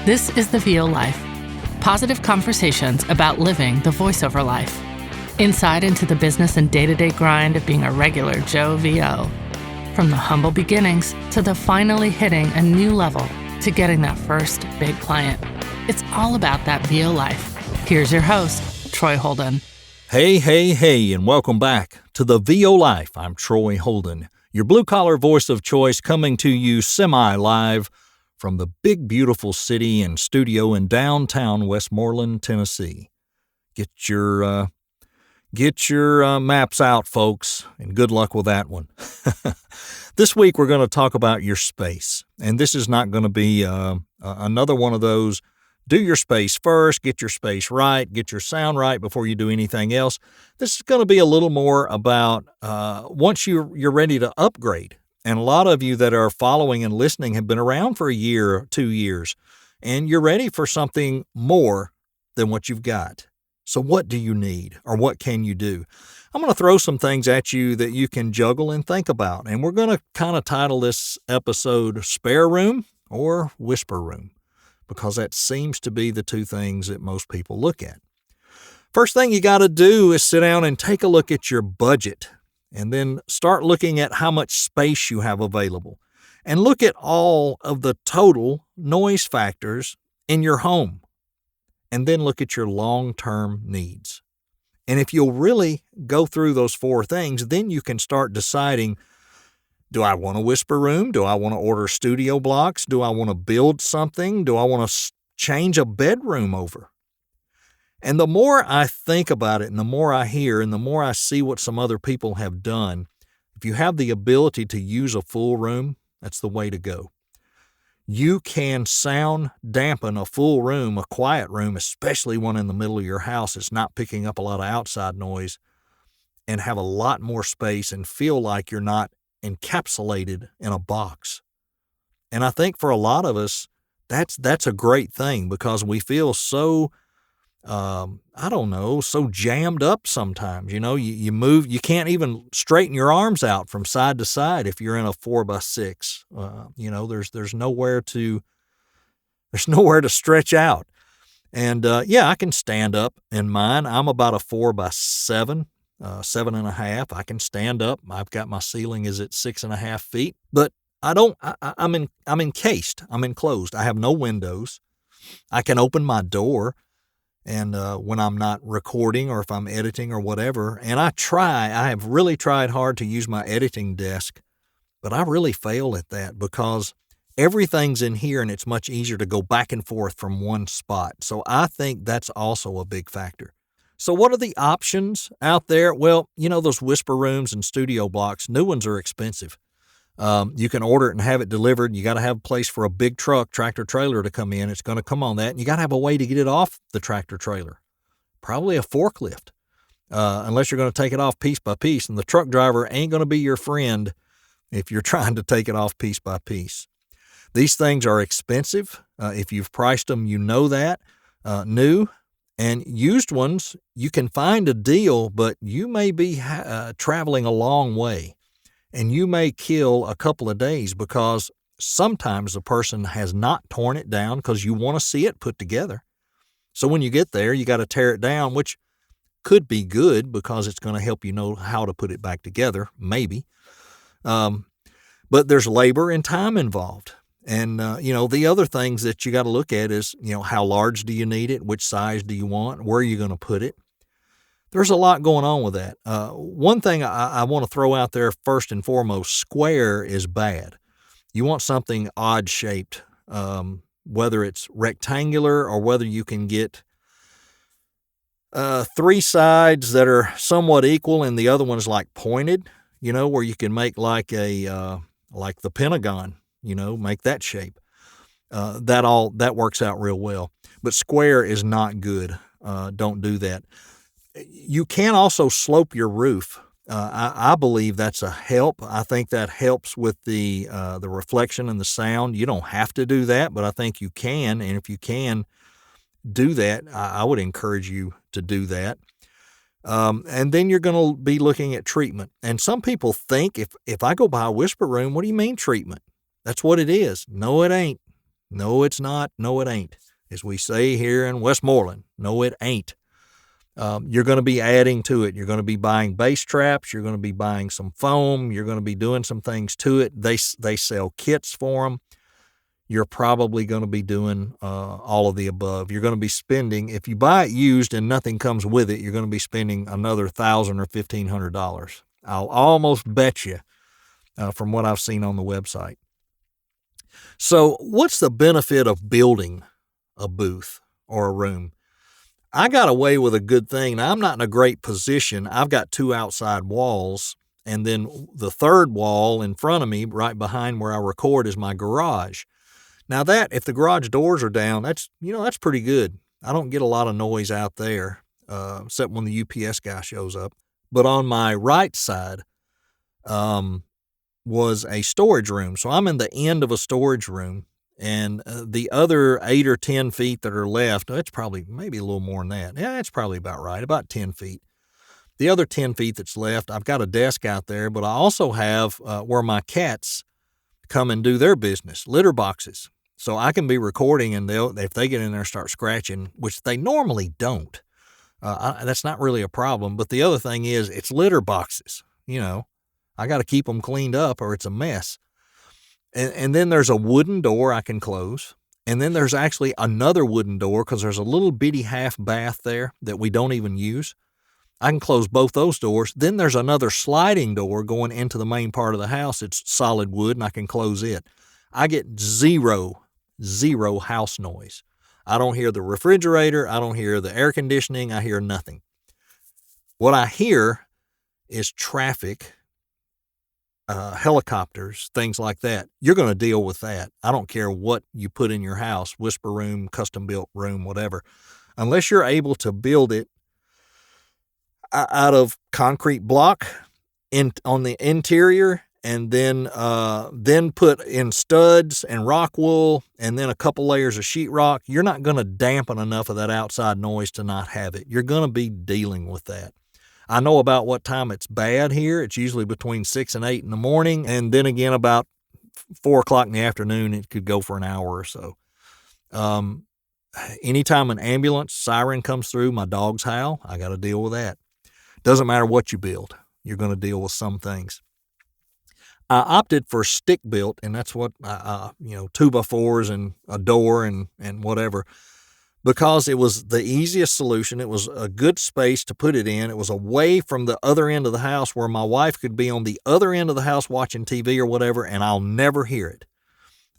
This is the VO Life. Positive conversations about living the voiceover life. Insight into the business and day-to-day grind of being a regular Joe VO. From the humble beginnings to the finally hitting a new level to getting that first big client. It's all about that VO life. Here's your host, Troy Holden. Hey, and welcome back to the VO Life. I'm Troy Holden, your blue-collar voice of choice, coming to you semi-live from the big, beautiful city and studio in downtown Westmoreland, Tennessee. Get your maps out, folks, and good luck with that one. This week, we're going to talk about your space, and this is not going to be another one of those do your space first, get your space right, get your sound right before you do anything else. This is going to be a little more about once you're ready to upgrade. And a lot of you that are following and listening have been around for a year or 2 years, and you're ready for something more than what you've got. So what do you need, or what can you do? I'm going to throw some things at you that you can juggle and think about, and we're going to kind of title this episode Spare Room or Whisper Room, because that seems to be the two things that most people look at. First thing you got to do is sit down and take a look at your budget, and then start looking at how much space you have available, and look at all of the total noise factors in your home, and then look at your long-term needs. And if you'll really go through those 4 things, then you can start deciding, do I want a whisper room? Do I want to order studio blocks? Do I want to build something? Do I want to change a bedroom over? And the more I think about it, and the more I hear, and the more I see what some other people have done, if you have the ability to use a full room, that's the way to go. You can sound dampen a full room, a quiet room, especially one in the middle of your house that's not picking up a lot of outside noise, and have a lot more space and feel like you're not encapsulated in a box. And I think for a lot of us, that's a great thing, because we feel so so jammed up sometimes. You move, you can't even straighten your arms out from side to side if you're in a 4x6. There's nowhere to stretch out. And I can stand up in mine. I'm about a 4x7, 7.5. I can stand up. I've got my ceiling is at 6.5 feet, but I'm encased. I'm enclosed. I have no windows. I can open my door. And when I'm not recording, or if I'm editing or whatever, and I have really tried hard to use my editing desk, but I really fail at that, because everything's in here and it's much easier to go back and forth from one spot. So I think that's also a big factor. So what are the options out there? Well, those whisper rooms and studio blocks, new ones are expensive. You can order it and have it delivered. You got to have a place for a big tractor trailer to come in. It's going to come on that. And you got to have a way to get it off the tractor trailer. Probably a forklift, unless you're going to take it off piece by piece. And the truck driver ain't going to be your friend if you're trying to take it off piece by piece. These things are expensive. If you've priced them, you know that. New and used ones, you can find a deal, but you may be traveling a long way. And you may kill a couple of days, because sometimes the person has not torn it down, because you want to see it put together. So when you get there, you got to tear it down, which could be good, because it's going to help you know how to put it back together, maybe. But there's labor and time involved. And, the other things that you got to look at is, how large do you need it? Which size do you want? Where are you going to put it? There's a lot going on with that. One thing I want to throw out there first and foremost, square is bad. You want something odd shaped, whether it's rectangular or whether you can get 3 sides that are somewhat equal and the other one's like pointed, where you can make like the Pentagon, make that shape. That works out real well. But square is not good. Don't do that. You can also slope your roof. I believe that's a help. I think that helps with the reflection and the sound. You don't have to do that, but I think you can. And if you can do that, I would encourage you to do that. And then you're going to be looking at treatment. And some people think if I go by a whisper room, what do you mean treatment? That's what it is. No, it ain't. No, it's not. No, it ain't. As we say here in Westmoreland, no, it ain't. You're going to be adding to it. You're going to be buying base traps. You're going to be buying some foam. You're going to be doing some things to it. They sell kits for them. You're probably going to be doing all of the above. You're going to be spending, if you buy it used and nothing comes with it, you're going to be spending another $1,000 or $1,500. I'll almost bet you from what I've seen on the website. So what's the benefit of building a booth or a room? I got away with a good thing. Now, I'm not in a great position. I've got 2 outside walls, and then the third wall in front of me, right behind where I record, is my garage. Now that, if the garage doors are down, that's pretty good. I don't get a lot of noise out there, except when the UPS guy shows up. But on my right side was a storage room. So I'm in the end of a storage room, and the other 8 or 10 feet that are left, it's probably maybe a little more than that. Yeah, it's probably about right, about 10 feet. The other 10 feet that's left, I've got a desk out there, but I also have where my cats come and do their business, litter boxes. So I can be recording, and if they get in there and start scratching, which they normally don't, that's not really a problem. But the other thing is, it's litter boxes. I got to keep them cleaned up or it's a mess. And then there's a wooden door I can close. And then there's actually another wooden door because there's a little bitty half bath there that we don't even use. I can close both those doors. Then there's another sliding door going into the main part of the house. It's solid wood, and I can close it. I get zero house noise. I don't hear the refrigerator. I don't hear the air conditioning. I hear nothing. What I hear is traffic, helicopters, things like that. You're going to deal with that. I don't care what you put in your house, whisper room, custom built room, whatever. Unless you're able to build it out of concrete block on the interior, and then put in studs and rock wool and then a couple layers of sheetrock, you're not going to dampen enough of that outside noise to not have it. You're going to be dealing with that. I know about what time it's bad here. It's usually between 6 and 8 in the morning, and then again about 4 o'clock in the afternoon, it could go for an hour or so. Anytime an ambulance siren comes through, my dogs howl. I got to deal with that. Doesn't matter what you build. You're going to deal with some things. I opted for stick built, and that's what, 2x4s and a door and whatever, because it was the easiest solution. It was a good space to put it in. It was away from the other end of the house where my wife could be on the other end of the house watching TV or whatever, and I'll never hear it.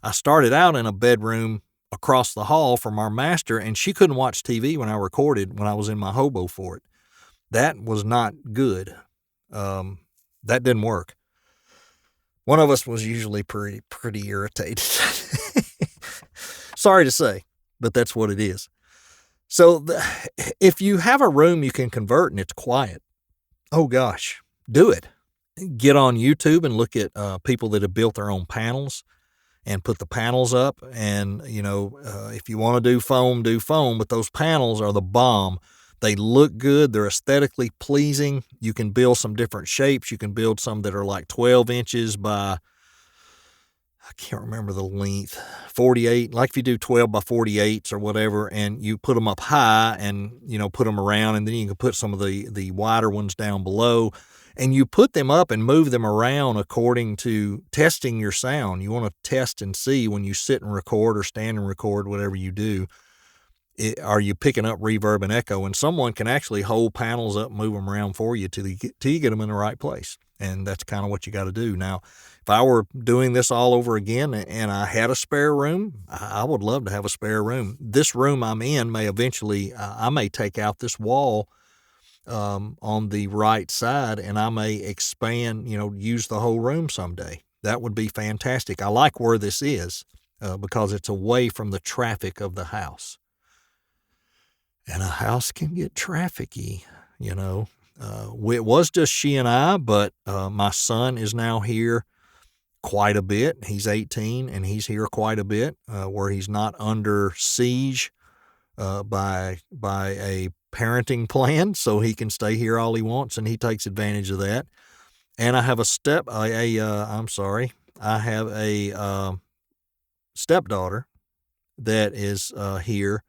I started out in a bedroom across the hall from our master, and she couldn't watch TV when I recorded when I was in my hobo fort. That was not good. That didn't work. One of us was usually pretty irritated. Sorry to say, but that's what it is. So if you have a room you can convert and it's quiet, oh gosh, do it. Get on YouTube and look at people that have built their own panels and put the panels up. And, if you want to do foam, but those panels are the bomb. They look good. They're aesthetically pleasing. You can build some different shapes. You can build some that are like 12 inches by, I can't remember the length, 48. Like if you do 12 by 48s or whatever, and you put them up high and, put them around, and then you can put some of the wider ones down below, and you put them up and move them around according to testing your sound. You want to test and see when you sit and record or stand and record, whatever you do. Are you picking up reverb and echo? And someone can actually hold panels up and move them around for you till you get them in the right place. And that's kind of what you got to do. Now, if I were doing this all over again and I had a spare room, I would love to have a spare room. This room I'm in may eventually, I may take out this wall on the right side, and I may expand, use the whole room someday. That would be fantastic. I like where this is because it's away from the traffic of the house. And a house can get trafficy, It was just she and I, but my son is now here quite a bit. He's 18, and he's here quite a bit, where he's not under siege by a parenting plan, so he can stay here all he wants, and he takes advantage of that. And I have a stepdaughter that is here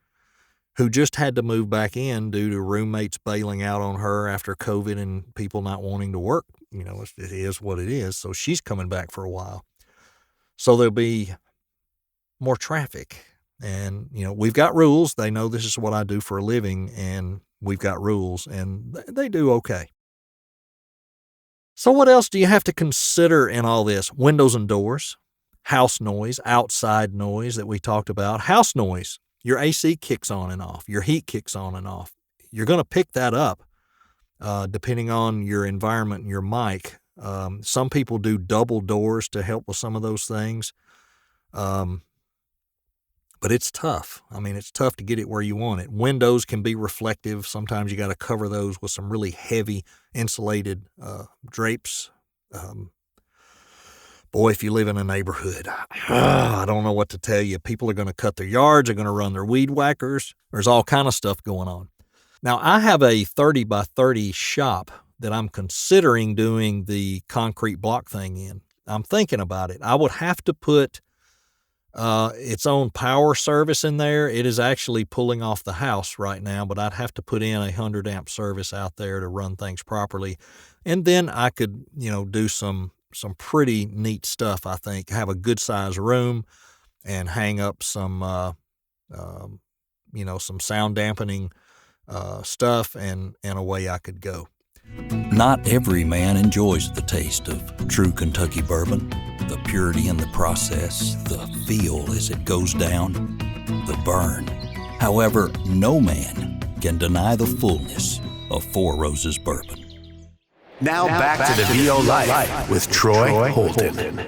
who just had to move back in due to roommates bailing out on her after COVID and people not wanting to work. It is what it is. So she's coming back for a while. So there'll be more traffic. And, we've got rules. They know this is what I do for a living, and we've got rules, and they do okay. So what else do you have to consider in all this? Windows and doors, house noise, outside noise that we talked about. House noise, your AC kicks on and off, your heat kicks on and off. You're going to pick that up depending on your environment and your mic. Some people do double doors to help with some of those things. But it's tough. It's tough to get it where you want it. Windows can be reflective. Sometimes you got to cover those with some really heavy insulated drapes. Boy, if you live in a neighborhood, I don't know what to tell you. People are going to cut their yards. They're going to run their weed whackers. There's all kind of stuff going on. Now, I have a 30 by 30 shop that I'm considering doing the concrete block thing in. I'm thinking about it. I would have to put its own power service in there. It is actually pulling off the house right now, but I'd have to put in a 100 amp service out there to run things properly. And then I could, do some pretty neat stuff, I think. Have a good size room and hang up some, some sound dampening stuff, and away I could go. Not every man enjoys the taste of true Kentucky bourbon. The purity in the process, the feel as it goes down, the burn. However, no man can deny the fullness of Four Roses bourbon. Now back to the VO Life with Troy Holton.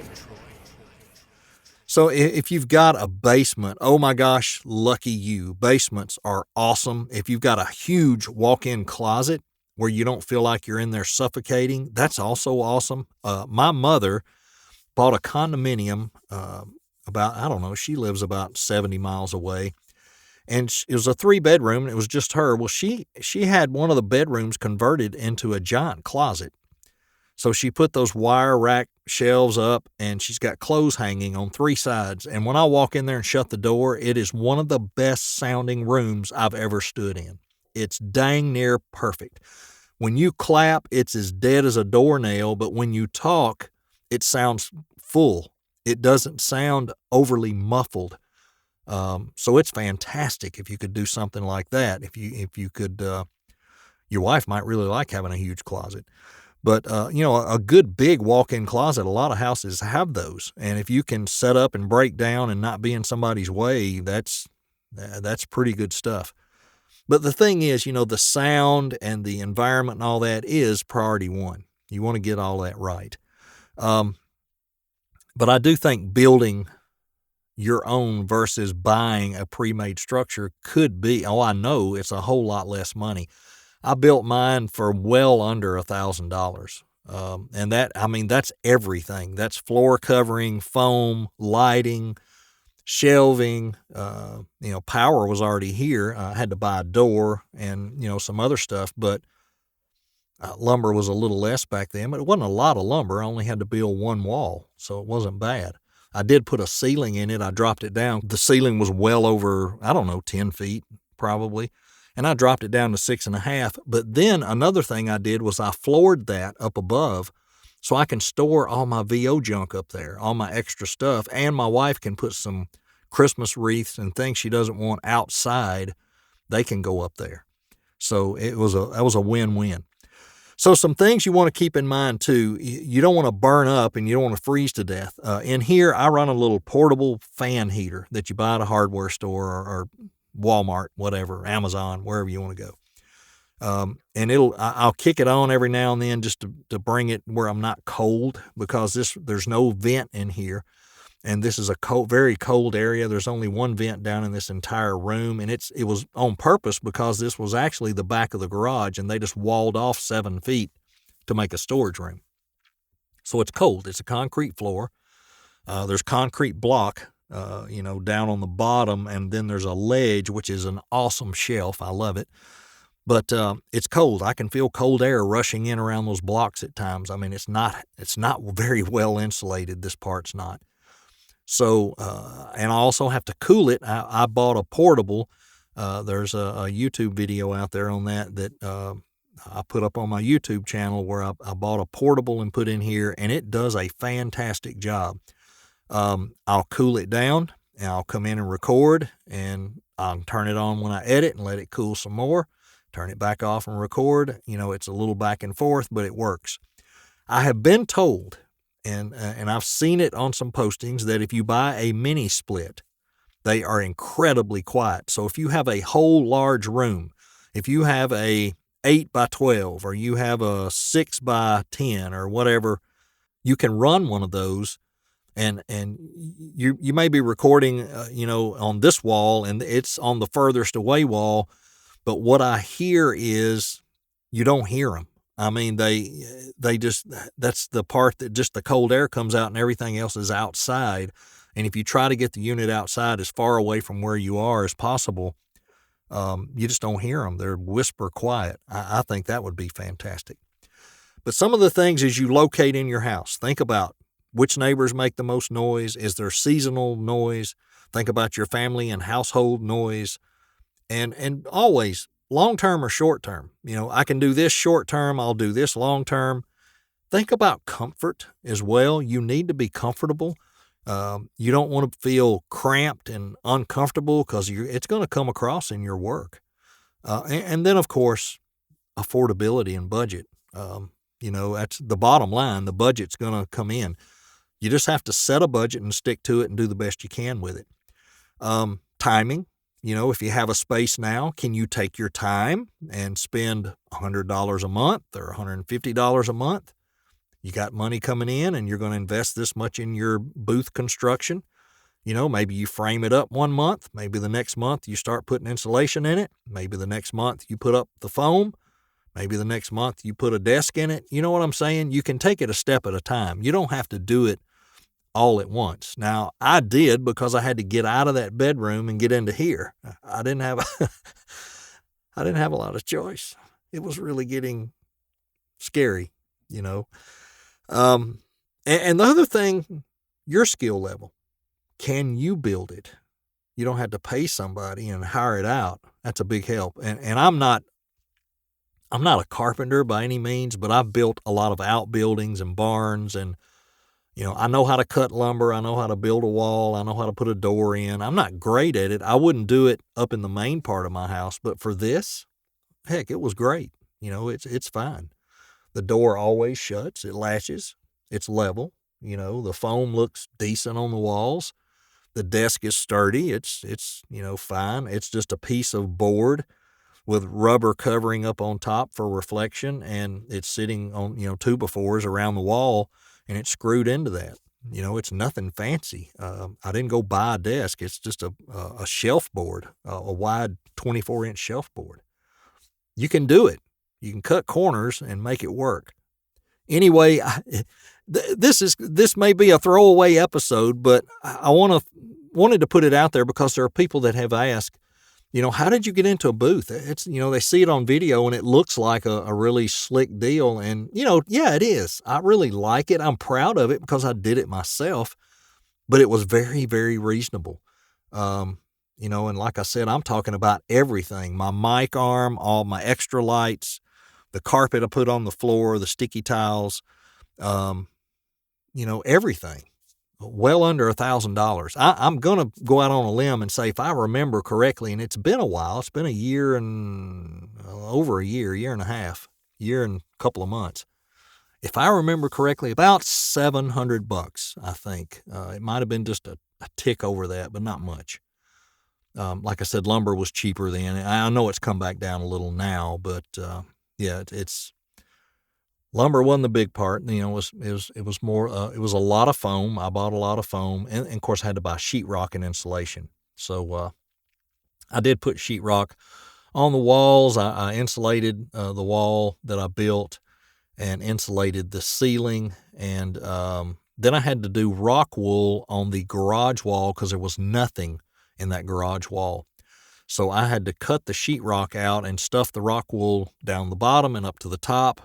So if you've got a basement, oh my gosh, lucky you. Basements are awesome. If you've got a huge walk-in closet where you don't feel like you're in there suffocating, that's also awesome. My mother bought a condominium she lives about 70 miles away. And it was a 3-bedroom, and it was just her. Well, she had one of the bedrooms converted into a giant closet. So she put those wire rack shelves up, and she's got clothes hanging on 3 sides. And when I walk in there and shut the door, it is one of the best sounding rooms I've ever stood in. It's dang near perfect. When you clap, it's as dead as a doornail, but when you talk, it sounds full. It doesn't sound overly muffled. So it's fantastic if you could do something like that. If you could, your wife might really like having a huge closet. But, a good big walk-in closet, a lot of houses have those. And if you can set up and break down and not be in somebody's way, that's pretty good stuff. But the thing is, the sound and the environment and all that is priority one. You want to get all that right. But I do think building your own versus buying a pre-made structure could be, I know it's a whole lot less money. I built mine for well under $1,000. And that's everything. That's floor covering, foam, lighting, shelving, power was already here. I had to buy a door and, some other stuff, but lumber was a little less back then, but it wasn't a lot of lumber. I only had to build one wall, so it wasn't bad. I did put a ceiling in it. I dropped it down. The ceiling was well over, 10 feet probably, and I dropped it down to 6.5. But then another thing I did was I floored that up above so I can store all my VO junk up there, all my extra stuff, and my wife can put some Christmas wreaths and things she doesn't want outside. They can go up there. So that was a win-win. So some things you want to keep in mind too, you don't want to burn up and you don't want to freeze to death. In here, I run a little portable fan heater that you buy at a hardware store or Walmart, whatever, Amazon, wherever you want to go. And I'll kick it on every now and then just to bring it where I'm not cold, because there's no vent in here. And this is a very cold area. There's only one vent down in this entire room. And it was on purpose because this was actually the back of the garage and they just walled off 7 feet to make a storage room. So it's cold. It's a concrete floor. There's concrete block, down on the bottom. And then there's a ledge, which is an awesome shelf. I love it. But it's cold. I can feel cold air rushing in around those blocks at times. It's not very well insulated. This part's not. So, and I also have to cool it. I bought a portable. There's a YouTube video out there on that I put up on my YouTube channel where I bought a portable and put in here, and it does a fantastic job. I'll cool it down, and I'll come in and record, and I'll turn it on when I edit and let it cool some more, turn it back off and record. It's a little back and forth, but it works. I have been told, and I've seen it on some postings, that if you buy a mini split, they are incredibly quiet. So if you have a whole large room, if you have a 8x12 or you have a 6x10 or whatever, you can run one of those, and you may be recording, on this wall, and it's on the furthest away wall, but what I hear is you don't hear them. I mean, they just, that's the part that just the cold air comes out and everything else is outside. And if you try to get the unit outside as far away from where you are as possible, you just don't hear them. They're whisper quiet. I think that would be fantastic. But some of the things as you locate in your house, think about which neighbors make the most noise. Is there seasonal noise? Think about your family and household noise. And always, long-term or short-term. I can do this short-term, I'll do this long-term. Think about comfort as well. You need to be comfortable. You don't want to feel cramped and uncomfortable because it's going to come across in your work. And then, of course, affordability and budget. That's the bottom line. The budget's going to come in. You just have to set a budget and stick to it and do the best you can with it. Timing. If you have a space now, can you take your time and spend $100 a month or $150 a month? You got money coming in and you're going to invest this much in your booth construction. Maybe you frame it up one month. Maybe the next month you start putting insulation in it. Maybe the next month you put up the foam. Maybe the next month you put a desk in it. You know what I'm saying? You can take it a step at a time. You don't have to do it all at once. Now, I did because I had to get out of that bedroom and get into here. I didn't have a lot of choice. It was really getting scary, And the other thing, your skill level. Can you build it? You don't have to pay somebody and hire it out. That's a big help. And I'm not a carpenter by any means, but I've built a lot of outbuildings and barns, and I know how to cut lumber. I know how to build a wall. I know how to put a door in. I'm not great at it. I wouldn't do it up in the main part of my house, but for this, heck, it was great. It's fine. The door always shuts. It latches. It's level. The foam looks decent on the walls. The desk is sturdy. It's fine. It's just a piece of board with rubber covering up on top for reflection, and it's sitting on, 2x4s around the wall, and it's screwed into that. It's nothing fancy. I didn't go buy a desk. It's just a shelf board, a wide 24-inch shelf board. You can do it. You can cut corners and make it work. Anyway, this may be a throwaway episode, but I wanted to put it out there because there are people that have asked, how did you get into a booth? It's, they see it on video and it looks like a really slick deal. And, yeah, it is. I really like it. I'm proud of it because I did it myself, but it was very, very reasonable. And like I said, I'm talking about everything, my mic arm, all my extra lights, the carpet I put on the floor, the sticky tiles, everything. Well under $1,000. I'm going to go out on a limb and say, if I remember correctly, and it's been a while, it's been a year and over a year and a half, year and a couple of months. If I remember correctly, about $700, I think. It might have been just a tick over that, but not much. Like I said, lumber was cheaper then. I know it's come back down a little now, but yeah, it's lumber wasn't the big part. It was more. It was a lot of foam. I bought a lot of foam, and of course I had to buy sheetrock and insulation. So I did put sheetrock on the walls. I insulated the wall that I built and insulated the ceiling, and then I had to do rock wool on the garage wall because there was nothing in that garage wall. So I had to cut the sheetrock out and stuff the rock wool down the bottom and up to the top.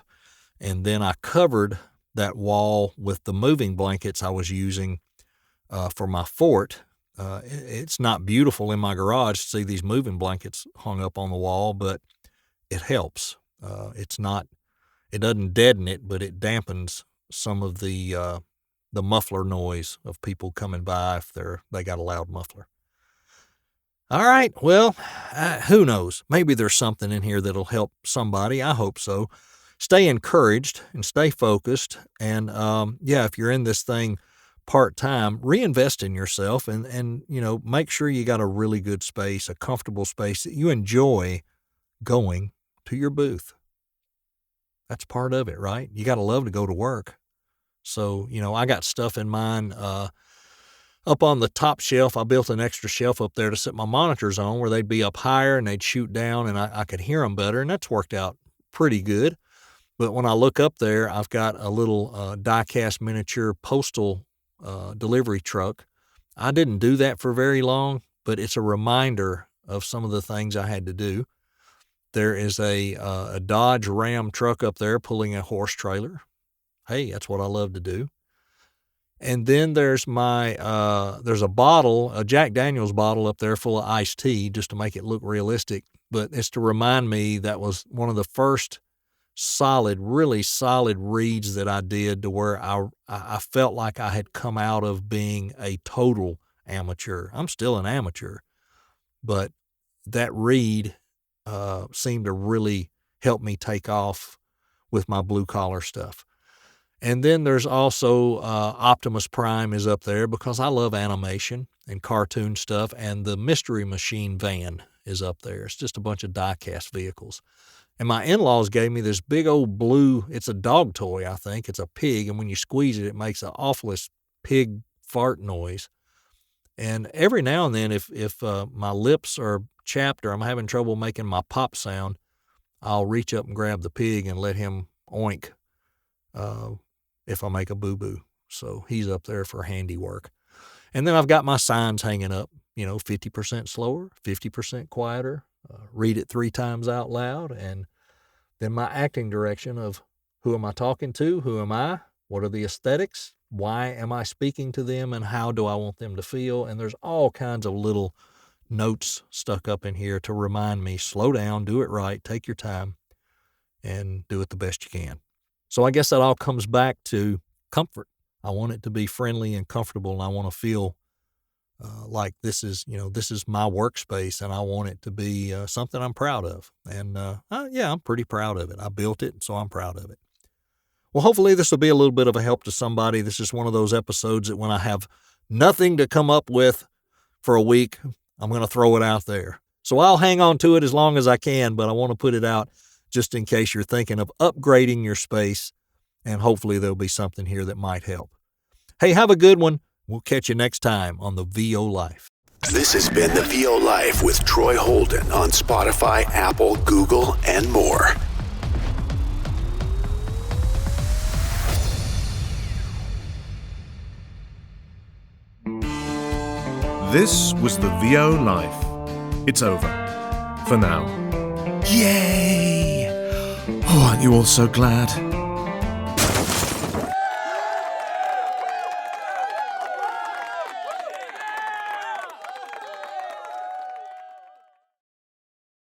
And then I covered that wall with the moving blankets I was using for my fort. It's not beautiful in my garage to see these moving blankets hung up on the wall, but it helps. It doesn't deaden it, but it dampens some of the muffler noise of people coming by if they got a loud muffler. All right, well, who knows? Maybe there's something in here that'll help somebody. I hope so. Stay encouraged and stay focused. And if you're in this thing part-time, reinvest in yourself and make sure you got a really good space, a comfortable space that you enjoy going to your booth. That's part of it, right? You got to love to go to work. So, I got stuff in mine up on the top shelf. I built an extra shelf up there to set my monitors on where they'd be up higher and they'd shoot down and I could hear them better, and that's worked out pretty good. But when I look up there, I've got a little die-cast miniature postal delivery truck. I didn't do that for very long, but it's a reminder of some of the things I had to do. There is a Dodge Ram truck up there pulling a horse trailer. Hey, that's what I love to do. And then there's there's a Jack Daniels bottle up there full of iced tea just to make it look realistic. But it's to remind me that was one of the first really solid reads that I did to where I felt like I had come out of being a total amateur. I'm still an amateur, but that read seemed to really help me take off with my blue collar stuff. And then there's also Optimus Prime is up there because I love animation and cartoon stuff, and the Mystery Machine van is up there. It's just a bunch of die-cast vehicles. And my in-laws gave me this big old blue, it's a dog toy, I think. It's a pig, and when you squeeze it, it makes the awfulest pig fart noise. And every now and then, if my lips are chapped or I'm having trouble making my pop sound, I'll reach up and grab the pig and let him oink if I make a boo-boo. So he's up there for handiwork. And then I've got my signs hanging up, 50% slower, 50% quieter, read it 3 times out loud, and then my acting direction of who am I talking to, who am I, what are the aesthetics, why am I speaking to them, and how do I want them to feel. And there's all kinds of little notes stuck up in here to remind me, slow down, do it right, take your time, and do it the best you can. So I guess that all comes back to comfort. I want it to be friendly and comfortable, and I want to feel like this is my workspace, and I want it to be something I'm proud of. And I'm pretty proud of it. I built it, so I'm proud of it. Well, hopefully this will be a little bit of a help to somebody. This is one of those episodes that when I have nothing to come up with for a week, I'm going to throw it out there. So I'll hang on to it as long as I can, but I want to put it out just in case you're thinking of upgrading your space, and hopefully there'll be something here that might help. Hey, have a good one. We'll catch you next time on the VO Life. This has been the VO Life with Troy Holden on Spotify, Apple, Google, and more. This was the VO Life. It's over. For now. Yay! Oh, aren't you all so glad?